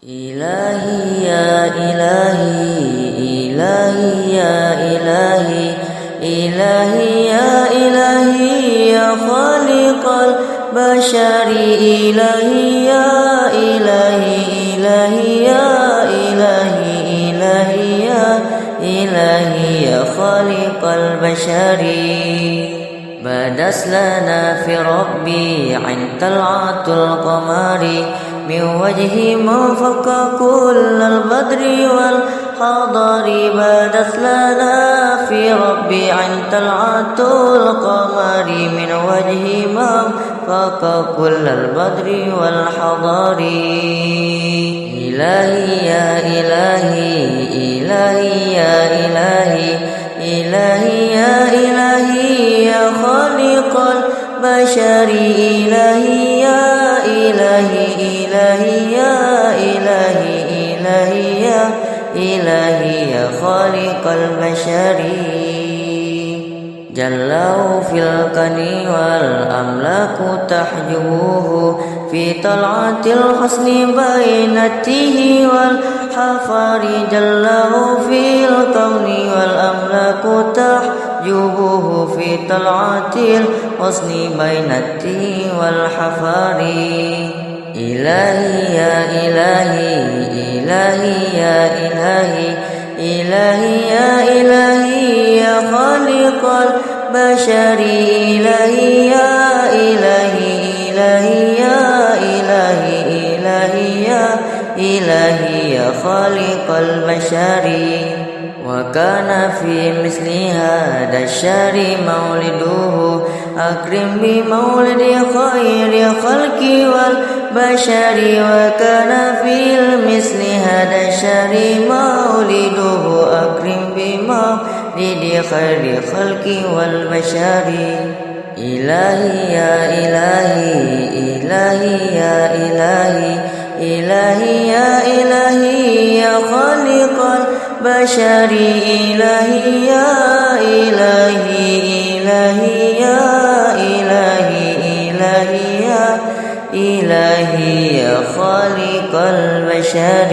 إلهي يا إلهي إلهي يا إلهي إلهي يا إلهي يا خالق البشر إلهي يا إلهي إلهي يا إلهي إلهي يا إلهي يا خالق البشر بدت لنا في ربي عند طلعة القمر من وجه من فوق كل البدر والحضر بدت لنا في ربي عند طلعة القمر من وجه من فوق كل البدر والحضر إلهي يا إلهي إلهي يا إلهي إلهي يا إلهي يا خالق البشر إلهي يا إلهي إلهي يا إلهي إلهي يا إلهي يا خالق البشر جله في القني والأملاك تحجبه في طلعة الحسن بين التيه والحفر جله في الكون والأملاك تحجبه في طلعة الحسن بين التيه والحفر إلهي يا إلهي إلهي يا إلهي إلهي يا إلهي يا خالق البشر إلهي يا إلهي إلهي يا إلهي إلهي يا إلهي يا خالق البشر وكان في مثل هذا الشهر مولده أكرم بمولد خير خلق والبشر وكان في مثل هذا الشهر مولده أكرم بمولد خير خلق والبشر إلهي يا إلهي إلهي يا إلهي إلهي يا إلهي يا خالق البشر إلهي يا إلهي إلهي يا إلهي إلهي يا إلهي يا خالق البشر